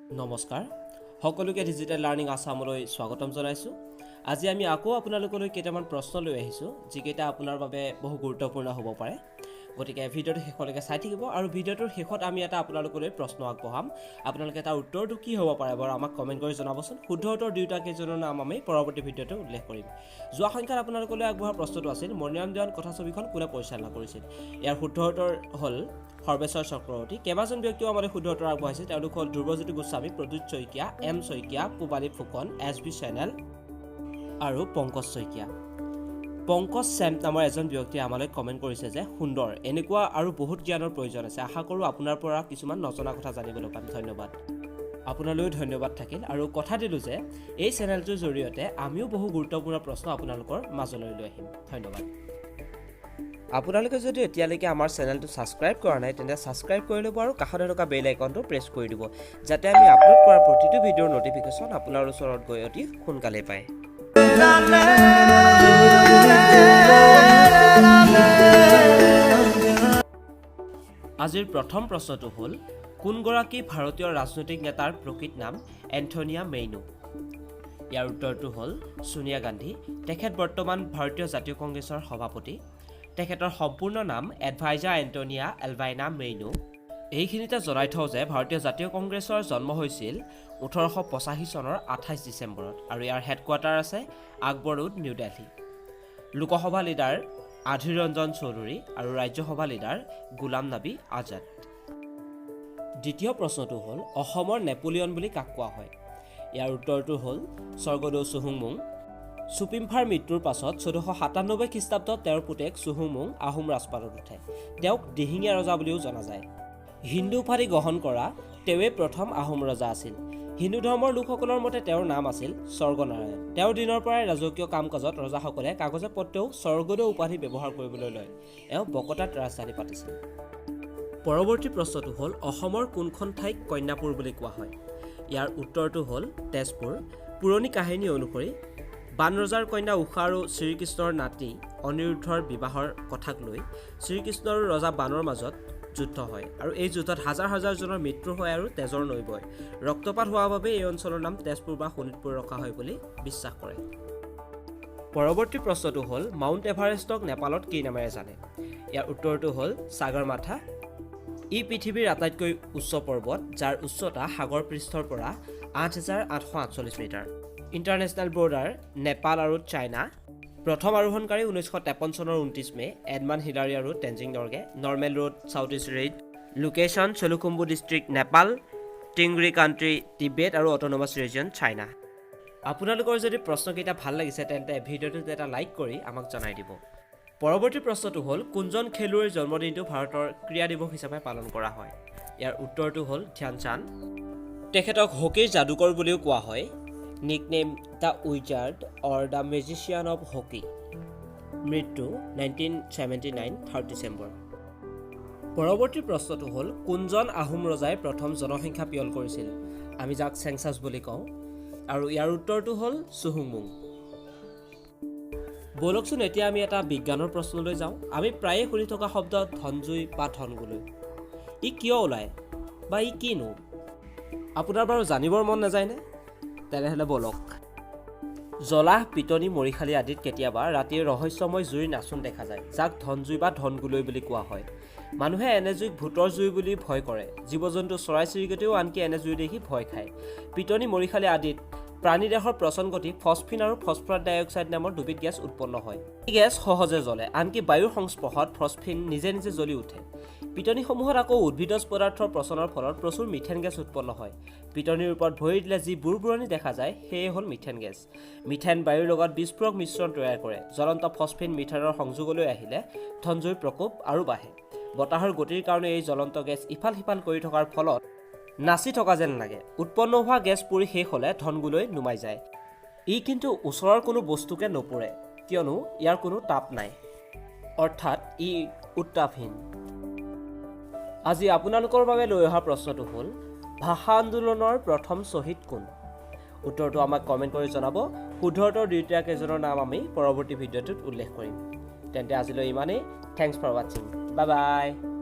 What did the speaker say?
নমস্কাৰ সকলোকে digital learning আসামলৈ স্বাগতম জনাইছোঁ। আজি আমি আকৌ আপোনালোকলৈ কেইটামান প্ৰশ্ন লৈ আহিছোঁ যিকেইটা আপোনাৰ বাবে বহু গুৰুত্বপূৰ্ণ হ'ব পাৰে। গতিকে ভিডিঅ'টো শেষলৈকে চাই থাকিব আৰু ভিডিঅ'টোৰ শেষত আমি এটা আপোনালোকলৈ প্ৰশ্ন আগবঢ়াম। আপোনালোকে তাৰ উত্তৰটো কি হ'ব পাৰে বাৰু আমাক কমেণ্ট কৰি জনাবচোন। শুদ্ধ উত্তৰ দুয়োটা কেইজনৰ নাম আমি পৰৱৰ্তী ভিডিঅ'টো উল্লেখ কৰিম। যোৱা সংখ্যাত আপোনালোকলৈ আগবঢ়োৱা প্ৰশ্নটো আছিল মণিৰাম দেৱান কথাছবিখন কোনে পৰিচালনা কৰিছিল। ইয়াৰ শুদ্ধ উত্তৰ হ'ল সৰ্বেশ্বৰ চক্ৰৱৰ্তী। কেইবাজন ব্যক্তিও আমালৈ শুদ্ধ উত্তৰ আগবঢ়াইছে। তেওঁলোক হ'ল Dhrubajyoti Goswami, Pradyut Saikia, M Saikia, Pubali Phukan, SB channel আৰু পংকজ শইকীয়া। পংকজ চেম নামৰ এজন ব্যক্তিয়ে আমালৈ কমেণ্ট কৰিছে যে সুন্দৰ, এনেকুৱা আৰু বহুত জ্ঞানৰ প্ৰয়োজন আছে। আশা কৰোঁ আপোনাৰ পৰা কিছুমান নজনা কথা জানিবলৈ পাম। ধন্যবাদ। আপোনালৈও ধন্যবাদ থাকিল আৰু কথা দিলোঁ যে এই চেনেলটোৰ জৰিয়তে আমিও বহু গুৰুত্বপূৰ্ণ প্ৰশ্ন আপোনালোকৰ মাজলৈ লৈ আহিম। ধন্যবাদ। আপোনালোকে যদি এতিয়ালৈকে আমাৰ চেনেলটো ছাবস্ক্ৰাইব কৰা নাই তেন্তে ছাবস্ক্ৰাইব কৰি ল'ব আৰু কাষতে থকা বেল আইকনটো প্ৰেছ কৰি দিব যাতে আমি আপলোড কৰা প্ৰতিটো ভিডিঅ'ৰ ন'টিফিকেশ্যন আপোনাৰ ওচৰত গৈ অতি সোনকালে পায়। আজিৰ প্ৰথম প্ৰশ্নটো হ'ল কোনগৰাকী ভাৰতীয় ৰাজনৈতিক নেতাৰ প্ৰকৃত নাম এন্থনিয়া মেইনো। ইয়াৰ উত্তৰটো হ'ল ছোনিয়া গান্ধী। তেখেত বৰ্তমান ভাৰতীয় জাতীয় কংগ্ৰেছৰ সভাপতি। তেখেতৰ সম্পূৰ্ণ নাম এডভাইজাৰ এন্থনিয়া এলভাইনা মেইনো। এইখিনিতে জনাই থওঁ যে ভাৰতীয় জাতীয় কংগ্ৰেছৰ জন্ম হৈছিল 1885 চনৰ 28 ডিচেম্বৰত আৰু ইয়াৰ হেডকোৱাৰ্টাৰ আছে Akbar road, new Delhi. Lok Sabha leader Adhir Ranjan Chowdhury আৰু ৰাজ্যসভা লিডাৰ গোলাম নবী আজাদ। দ্বিতীয় প্ৰশ্নটো হ'ল অসমৰ নেপোলিয়ন বুলি কাক কোৱা হয়। ইয়াৰ উত্তৰটো হ'ল স্বৰ্গদেউ চুহুংমুং। চুপিম্ফাৰ মৃত্যুৰ পাছত 1497 খ্ৰীষ্টাব্দত তেওঁৰ পুতেক চুহুংমুং আহোম ৰাজপাটত উঠে। তেওঁক দিহিঙীয়া ৰজা বুলিও জনা যায়। হিন্দু উপাধি গ্ৰহণ কৰা তেওঁৱে প্ৰথম আহোম ৰজা আছিল। হিন্দু ধৰ্মৰ লোকসকলৰ মতে তেওঁৰ নাম আছিল স্বৰ্গনাৰায়ণ। তেওঁৰ দিনৰ পৰাই ৰাজকীয় কাম কাজত ৰজাসকলে কাগজে পত্ৰেও স্বৰ্গদেউ উপাধি ব্যৱহাৰ কৰিবলৈ লয়। এওঁ বকতাত ৰাজধানী পাতিছিল। পৰৱৰ্তী প্ৰশ্নটো হ'ল অসমৰ কোনখন ঠাইক কন্যাপুৰ বুলি কোৱা হয়। ইয়াৰ উত্তৰটো হ'ল তেজপুৰ। পুৰণি কাহিনী অনুসৰি বানৰজাৰ কন্যা ঊষা আৰু শ্ৰীকৃষ্ণৰ নাতি অনিৰুদ্ধৰ বিবাহৰ কথাক লৈ শ্ৰীকৃষ্ণ আৰু ৰজা বানৰ মাজত যুদ্ধ হয় আৰু এই যুদ্ধত হাজাৰ হাজাৰজনৰ মৃত্যু হয় আৰু তেজৰ নৈ বয়। ৰক্তপাত হোৱাৰ বাবে এই অঞ্চলৰ নাম তেজপুৰ বা শোণিতপুৰ ৰখা হয় বুলি বিশ্বাস কৰে। পৰৱৰ্তী প্ৰশ্নটো হ'ল মাউণ্ট এভাৰেষ্টক নেপালত কি নামেৰে জানে। ইয়াৰ উত্তৰটো হ'ল সাগৰমাথা। ই পৃথিৱীৰ আটাইতকৈ উচ্চ পৰ্বত যাৰ উচ্চতা সাগৰ পৃষ্ঠৰ পৰা 8,848 মিটাৰ। ইণ্টাৰনেশ্যনেল বৰ্ডাৰ নেপাল আৰু চাইনা। প্ৰথম আৰোহণকাৰী 1953 চনৰ 29 মে এডমান হিলাৰী আৰু Tenzing Norgay. Normal route, south east ridge. Location Solukhumbu district, Nepal. Tingri county, Tibet আৰু অট'নমাছ ৰিজন, চাইনা। আপোনালোকৰ যদি প্ৰশ্নকেইটা ভাল লাগিছে তেন্তে ভিডিঅ'টোত এটা লাইক কৰি আমাক জনাই দিব। পৰৱৰ্তী প্ৰশ্নটো হ'ল কোনজন খেলুৱৈৰ জন্মদিনটো ভাৰতৰ ক্ৰীড়া দিৱস হিচাপে পালন কৰা হয়। ইয়াৰ উত্তৰটো হ'ল ধ্যান চান্দ। তেখেতক হকীৰ যাদুকৰ বুলিও কোৱা হয়। Nickname the wizard or the magician of hockey. মৃত্যু 1979, 3 ডিচেম্বৰ। পৰৱৰ্তী প্ৰশ্নটো হ'ল কোনজন আহোম ৰজাই প্ৰথম জনসংখ্যা পিয়ল কৰিছিল। আমি যাক চেংচাছ বুলি কওঁ আৰু ইয়াৰ উত্তৰটো হ'ল চুহুংমুং। ব'লকচোন এতিয়া আমি এটা বিজ্ঞানৰ প্ৰশ্নলৈ যাওঁ। আমি প্ৰায়ে শুনি থকা শব্দ ধনজুই বা ধনগুলৈ। ই কিয় ওলায় বা ই কিনো? আপোনাৰ বাৰু জানিবৰ মন নাযায়নে? তেনেহ'লে ব'লক। জলাহ, পিটনি, মৰিশালী আদিত কেতিয়াবা ৰাতিৰ ৰহস্যময় জুইৰ নাচোন দেখা যায় যাক ধনজুই বা ধনগুলৈ বুলি কোৱা হয়। মানুহে এনে জুইক ভূতৰ জুই বুলি ভয় কৰে। জীৱ জন্তু, চৰাই চিৰিকটিও আনকি এনে জুই দেখি ভয় খায়। পিটনি, মৰিশালী আদিত প্ৰাণীদেহৰ পচন ঘটি ফচফিন আৰু ফচফৰাছ ডাইঅক্সাইড নামৰ দুবিধ গেছ উৎপন্ন হয়। এই গেছ সহজে জ্বলে, আনকি বায়ুৰ সংস্পৰ্শত ফচফিন নিজে নিজে জ্বলি উঠে। পিটনিসমূহত আকৌ উদ্ভিদজ পদাৰ্থৰ পচনৰ ফলত প্ৰচুৰ মিথেন গেছ উৎপন্ন হয়। পিটনিৰ ওপৰত ভৰি দিলে যি বুৰবুৰণি দেখা যায় সেয়ে হ'ল মিথেন গেছ। মিথেন বায়ুৰ লগত বিস্ফোৰক মিশ্ৰণ তৈয়াৰ কৰে। জ্বলন্ত ফচফিন মিথেনৰ সংযোগলৈ আহিলে ধনজুইৰ প্ৰকোপ আৰু বাঢ়ে। বতাহৰ গতিৰ কাৰণে এই জ্বলন্ত গেছ ইফাল সিফাল কৰি থকাৰ ফলত নাচি থকা যেন লাগে। উৎপন্ন হোৱা গেছ পুৰি শেষ হ'লে ধনগুলৈ নুমাই যায়। ই কিন্তু ওচৰৰ কোনো বস্তুকে নপৰে কিয়নো ইয়াৰ কোনো তাপ নাই, অৰ্থাৎ ই উত্তাপহীন। আজি আপোনালোকৰ বাবে লৈ অহা প্ৰশ্নটো হ'ল ভাষা আন্দোলনৰ প্ৰথম শ্বহীদ কোন। উত্তৰটো আমাক কমেণ্ট কৰি জনাব। শুদ্ধ উত্তৰ দুয়োটা কেইজনৰ নাম আমি পৰৱৰ্তী ভিডিঅ'টোত উল্লেখ কৰিম। তেন্তে আজিলৈ ইমানেই। থেংকছ ফৰ ৱাচিং। Bye bye.